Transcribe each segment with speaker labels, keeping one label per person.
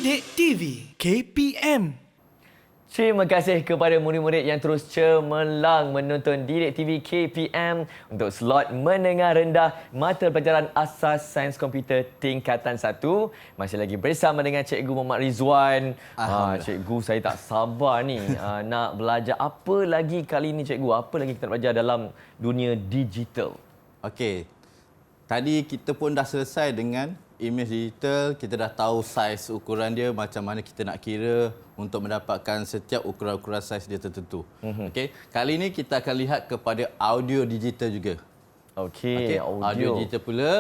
Speaker 1: Didik TV KPM.
Speaker 2: Terima kasih kepada murid-murid yang terus cemerlang menonton Didik TV KPM untuk slot menengah rendah mata pelajaran asas sains komputer tingkatan 1. Masih lagi bersama dengan Cikgu Muhammad Rizwan. Cikgu, saya tak sabar ni nak belajar apa lagi kali ni cikgu. Apa lagi kita nak belajar dalam dunia digital?
Speaker 3: Okey. Tadi kita pun dah selesai dengan imej digital, kita dah tahu saiz ukuran dia, macam mana kita nak kira untuk mendapatkan setiap ukuran-ukuran saiz dia tertentu. Okey, kali ini kita akan lihat kepada audio digital juga.
Speaker 2: Okey,
Speaker 3: audio digital pula,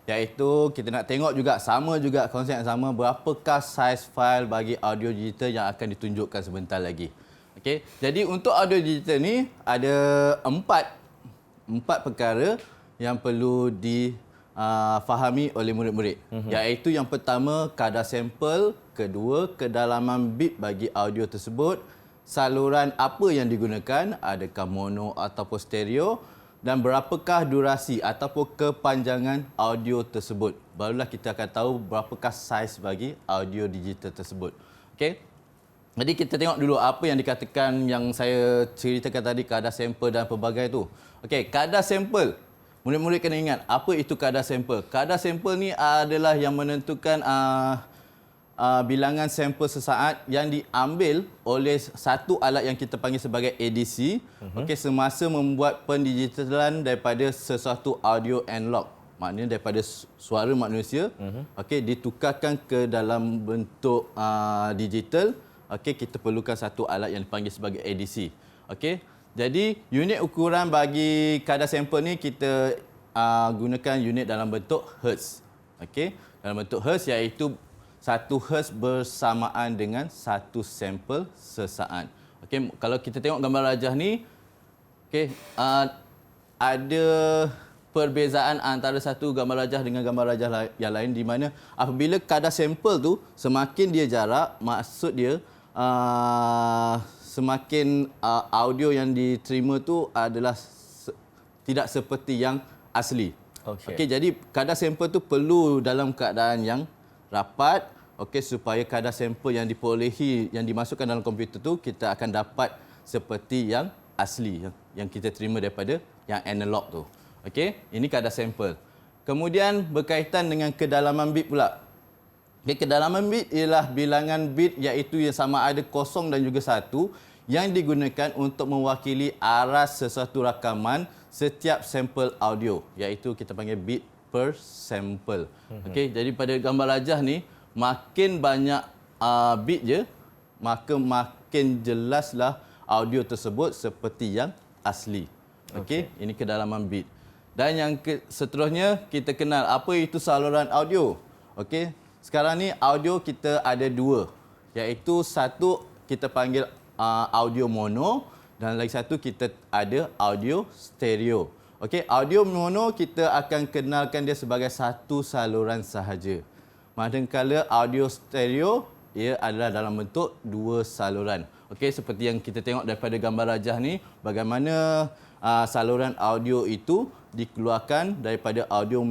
Speaker 3: iaitu kita nak tengok juga, sama juga konsep yang sama, berapakah saiz fail bagi audio digital yang akan ditunjukkan sebentar lagi. Okey, jadi untuk audio digital ni ada empat perkara yang perlu difahami oleh murid-murid. Iaitu yang pertama, kadar sampel. Kedua, kedalaman bit bagi audio tersebut. Saluran apa yang digunakan, adakah mono ataupun stereo. Dan berapakah durasi ataupun kepanjangan audio tersebut. Barulah kita akan tahu berapakah saiz bagi audio digital tersebut. Okey. Jadi kita tengok dulu apa yang dikatakan, yang saya ceritakan tadi, kadar sampel dan pelbagai tu. Okey, kadar sampel. Murid-murid kena ingat, apa itu kadar sampel? Kadar sampel ni adalah yang menentukan bilangan sampel sesaat yang diambil oleh satu alat yang kita panggil sebagai ADC, okey, semasa membuat pendigitalan daripada sesuatu audio analog. Maknanya daripada suara manusia, okey, ditukarkan ke dalam bentuk digital. Okey, kita perlukan satu alat yang dipanggil sebagai ADC. Okey. Jadi, unit ukuran bagi kadar sampel ni kita gunakan unit dalam bentuk hertz. Okey, dalam bentuk hertz, iaitu 1 hertz bersamaan dengan 1 sampel sesaat. Okey, kalau kita tengok gambar rajah ni, okey, ada perbezaan antara satu gambar rajah dengan gambar rajah yang lain, di mana apabila kadar sampel tu semakin dia jarak, maksud dia semakin audio yang diterima tu adalah tidak seperti yang asli. Okey, jadi kadar sampel tu perlu dalam keadaan yang rapat, okey, supaya kadar sampel yang diperolehi, yang dimasukkan dalam komputer tu, kita akan dapat seperti yang asli, yang kita terima daripada yang analog tu. Okey, ini kadar sampel. Kemudian berkaitan dengan kedalaman bit pula. Okay, kedalaman bit ialah bilangan bit, iaitu yang sama ada kosong dan juga satu, yang digunakan untuk mewakili aras sesuatu rakaman setiap sampel audio, iaitu kita panggil bit per sampel. Okey, jadi pada gambar rajah ni, makin banyak bit je, maka makin jelaslah audio tersebut seperti yang asli. Okey, ini kedalaman bit. Dan yang seterusnya, kita kenal apa itu saluran audio. Okey, sekarang ni audio kita ada dua, iaitu satu kita panggil audio mono dan lagi satu kita ada audio stereo. Okey, audio mono kita akan kenalkan dia sebagai satu saluran sahaja. Manakala audio stereo ia adalah dalam bentuk dua saluran. Okey, seperti yang kita tengok daripada gambar rajah ni, bagaimana saluran audio itu dikeluarkan daripada audio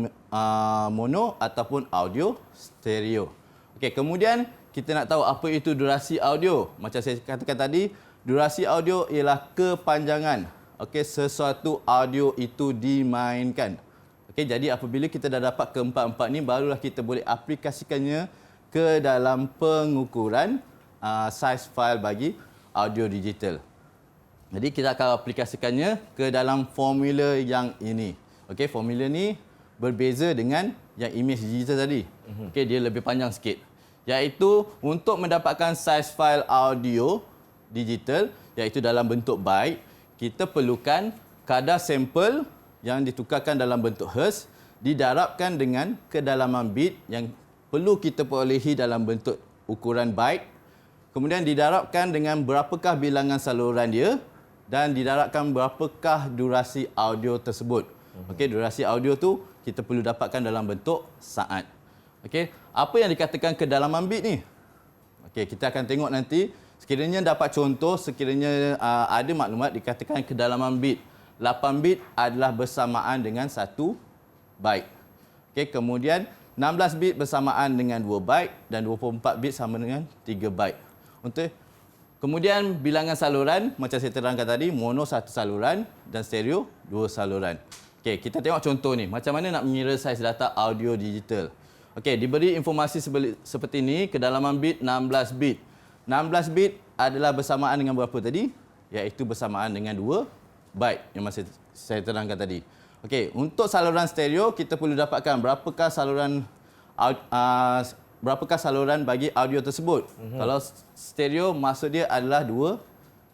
Speaker 3: mono ataupun audio stereo. Okey, kemudian kita nak tahu apa itu durasi audio. Macam saya katakan tadi, durasi audio ialah kepanjangan, okey, sesuatu audio itu dimainkan. Okey, jadi apabila kita dah dapat keempat-empat ni, barulah kita boleh aplikasikannya ke dalam pengukuran saiz fail bagi audio digital. Jadi kita akan aplikasikannya ke dalam formula yang ini. Okey, formula ni berbeza dengan yang imej digital tadi. Okey, dia lebih panjang sikit. Iaitu untuk mendapatkan saiz fail audio digital, iaitu dalam bentuk byte, kita perlukan kadar sampel yang ditukarkan dalam bentuk hertz didarabkan dengan kedalaman bit yang perlu kita perolehi dalam bentuk ukuran byte. Kemudian didarabkan dengan berapakah bilangan saluran dia dan didarabkan berapakah durasi audio tersebut. Okey, durasi audio tu kita perlu dapatkan dalam bentuk saat. Okey, apa yang dikatakan kedalaman bit ni? Okey, kita akan tengok nanti. Sekiranya dapat contoh, sekiranya ada maklumat dikatakan kedalaman bit 8 bit adalah bersamaan dengan 1 byte. Okey, kemudian 16 bit bersamaan dengan 2 byte dan 24 bit sama dengan 3 byte. Kemudian bilangan saluran macam saya terangkan tadi, mono 1 saluran dan stereo 2 saluran. Okey, kita tengok contoh ni. Macam mana nak mengira saiz data audio digital. Okey, diberi informasi seperti ini, kedalaman bit 16 bit. 16 bit adalah bersamaan dengan berapa tadi? Iaitu bersamaan dengan 2 byte yang masih saya terangkan tadi. Okey, untuk saluran stereo kita perlu dapatkan berapakah saluran bagi audio tersebut. Kalau stereo maksud dia adalah 2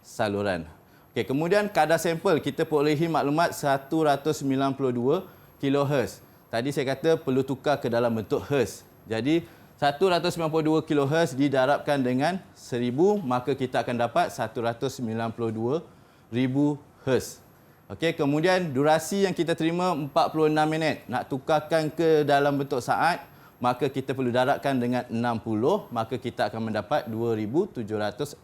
Speaker 3: saluran. Okey, kemudian kadar sampel kita perolehi maklumat 192 kHz. Tadi saya kata perlu tukar ke dalam bentuk hertz. Jadi 192 kHz didarabkan dengan 1000, maka kita akan dapat 192,000 Hz. Okey, kemudian durasi yang kita terima 46 minit. Nak tukarkan ke dalam bentuk saat, maka kita perlu darabkan dengan 60, maka kita akan mendapat 2760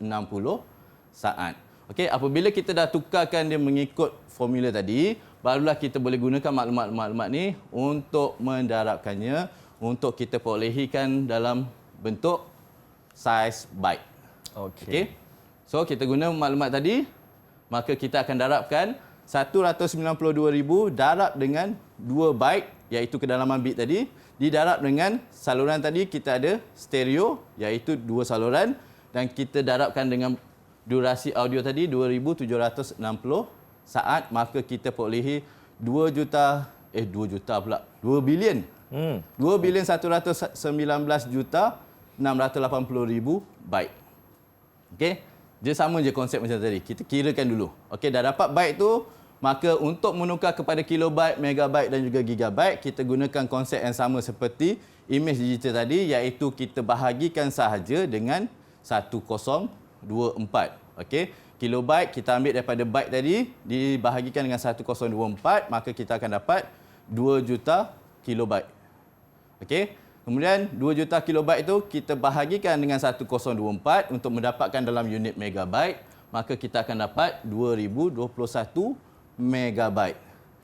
Speaker 3: saat. Okey, apabila kita dah tukarkan dia mengikut formula tadi, barulah kita boleh gunakan maklumat-maklumat ni untuk mendarabkannya untuk kita perolehikan dalam bentuk saiz byte. Okey. So kita guna maklumat tadi, maka kita akan darabkan 192,000 darab dengan 2 byte iaitu kedalaman bit tadi, didarab dengan saluran tadi kita ada stereo iaitu 2 saluran dan kita darabkan dengan durasi audio tadi 2760 saat, maka kita perolehi 2 bilion 2,119,680,000 byte. Okey. Dia sama je konsep macam tadi. Kita kirakan dulu. Okey, dah dapat byte tu, maka untuk menukar kepada kilobyte, megabyte dan juga gigabyte, kita gunakan konsep yang sama seperti imej digital tadi, iaitu kita bahagikan sahaja dengan 1024. Okey, kilobyte kita ambil daripada byte tadi, dibahagikan dengan 1024, maka kita akan dapat 2 juta kilobyte. Okey. Kemudian 2 juta kilobyte itu kita bahagikan dengan 1024 untuk mendapatkan dalam unit megabyte, maka kita akan dapat 2021 megabyte.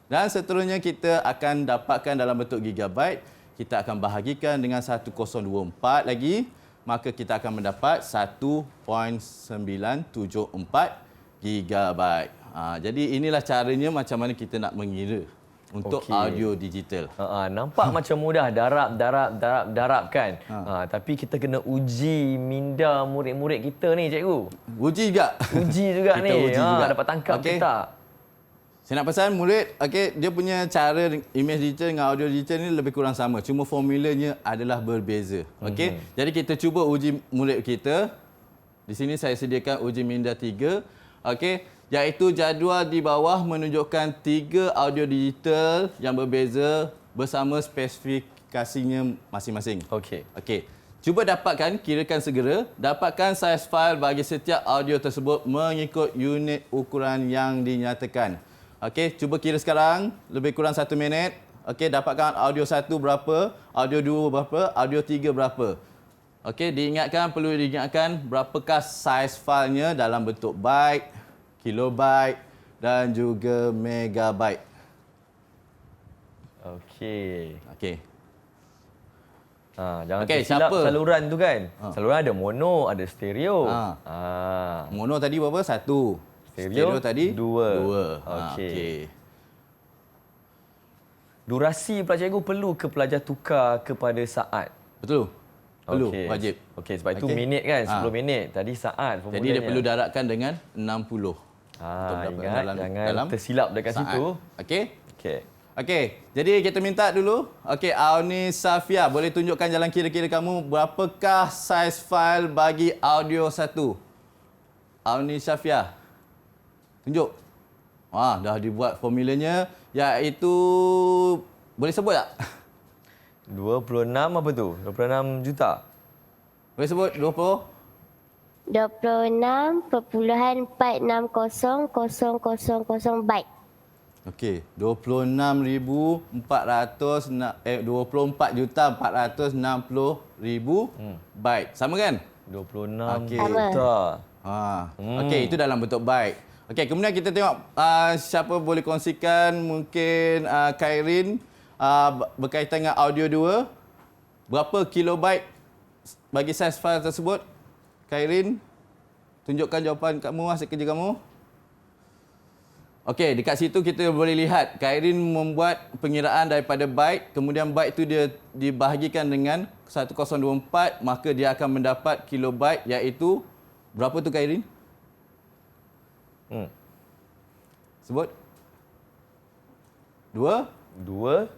Speaker 3: Dan seterusnya kita akan dapatkan dalam bentuk gigabyte, kita akan bahagikan dengan 1024 lagi, maka kita akan mendapat 1.974 gigabyte. Jadi inilah caranya macam mana kita nak mengira untuk audio digital.
Speaker 2: Nampak macam mudah, darab kan. Tapi kita kena uji minda murid-murid kita ni, cikgu.
Speaker 3: Uji juga.
Speaker 2: Uji juga ni.
Speaker 3: Uji juga.
Speaker 2: Dapat tangkap ke tak?
Speaker 3: Saya nak pesan murid, dia punya cara imej digital dengan audio digital ni lebih kurang sama. Cuma formulanya adalah berbeza. Jadi kita cuba uji murid kita. Di sini saya sediakan uji minda 3. Iaitu jadual di bawah menunjukkan 3 audio digital yang berbeza bersama spesifikasinya masing-masing. Okey. Cuba dapatkan, kirakan segera, dapatkan saiz fail bagi setiap audio tersebut mengikut unit ukuran yang dinyatakan. Cuba kira sekarang, lebih kurang 1 minit. Dapatkan audio 1 berapa, audio 2 berapa, audio 3 berapa. Perlu diingatkan berapakah saiz failnya dalam bentuk byte, kilobyte dan juga megabyte. Okey.
Speaker 2: Jangan tersilap saluran tu kan. Saluran ada mono, ada stereo.
Speaker 3: Mono tadi berapa? 1. Stereo tadi 2. Okey.
Speaker 2: Durasi pula cikgu perlu ke pelajar tukar kepada saat?
Speaker 3: Perlu, wajib.
Speaker 2: Sebab itu minit kan, 10 minit. Tadi saat formulanya.
Speaker 3: Jadi dia perlu darabkan dengan 60.
Speaker 2: Ingat, jangan tersilap dekat situ. Okey. Jadi kita minta dulu. Auni Safia, boleh tunjukkan jalan kira-kira kamu berapakah saiz fail bagi audio 1? Auni Safia. Tunjuk. Dah dibuat formulanya, iaitu boleh sebut tak? 26 apa tu? 26 juta.
Speaker 3: Boleh sebut
Speaker 4: 26.460,000 byte.
Speaker 3: 24,460,000 byte. Sama kan?
Speaker 2: 26 juta.
Speaker 3: Itu dalam bentuk byte. Kemudian kita tengok siapa boleh kongsikan, mungkin Kairin berkaitan dengan audio 2. berapa kilobyte bagi saiz fail tersebut? Khairin, tunjukkan jawapan kamu, hasil kerja kamu. Okey, dekat situ kita boleh lihat Khairin membuat pengiraan daripada byte, kemudian byte itu dia dibahagikan dengan 1024, maka dia akan mendapat kilobyte iaitu berapa tu Khairin? Sebut. 258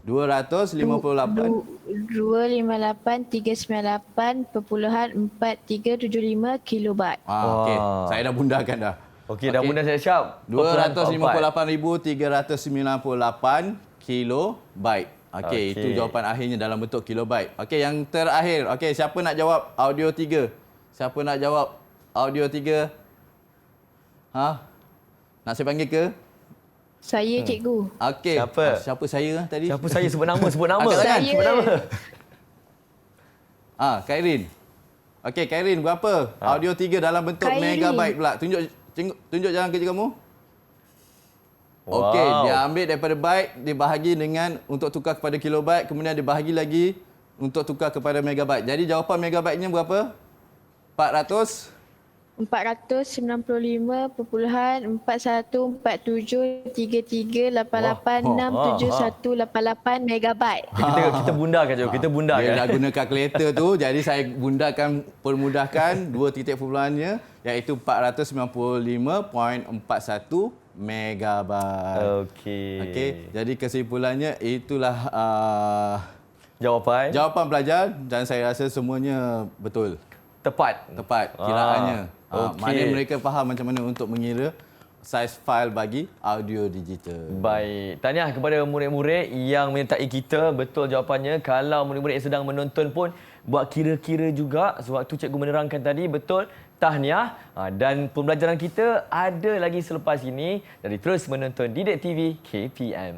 Speaker 4: 258,398.4375 kilobyte.
Speaker 3: Okey, saya dah bundahkan dah.
Speaker 2: Okey, dah mudah siap-siap.
Speaker 3: 258,398 kilobyte. Okey, itu jawapan akhirnya dalam bentuk kilobyte. Okey, yang terakhir. Okey, siapa nak jawab audio 3? Siapa nak jawab audio 3? Nak saya panggil ke?
Speaker 4: Saya cikgu.
Speaker 3: Okey. Siapa saya tadi?
Speaker 2: Siapa saya? Sebut nama.
Speaker 3: Angkat tangan.
Speaker 2: Sebut nama.
Speaker 3: Khairin. Okey, Khairin berapa? Audio 3 dalam bentuk
Speaker 4: Khairin.
Speaker 3: megabyte pula. Tunjuk jalan kerja kamu.
Speaker 2: Wow.
Speaker 3: Okey, dia ambil daripada byte, dibahagi dengan untuk tukar kepada kilobyte, kemudian dibahagi lagi untuk tukar kepada megabyte. Jadi jawapan megabyte-nya berapa?
Speaker 4: 491.414733886718 megabyte.
Speaker 2: Kita bundahkan je. Kita
Speaker 3: Dia
Speaker 2: bundahkan.
Speaker 3: dah guna kalkulator tu, jadi saya bundahkan, permudahkan dua titik permulaannya iaitu 495.41 megabyte. Okey, jadi kesimpulannya itulah
Speaker 2: Jawapan
Speaker 3: jawapan pelajar dan saya rasa semuanya betul.
Speaker 2: tepat.
Speaker 3: Kiraannya.
Speaker 2: Okey.
Speaker 3: Mana mereka faham macam mana untuk mengira saiz fail bagi audio digital.
Speaker 2: Baik. Tahniah kepada murid-murid yang menyertai kita. Betul jawapannya. Kalau murid-murid yang sedang menonton pun buat kira-kira juga sewaktu cikgu menerangkan tadi. Betul. Tahniah. Dan pembelajaran kita ada lagi selepas ini. Jadi terus menonton Didik TV KPM.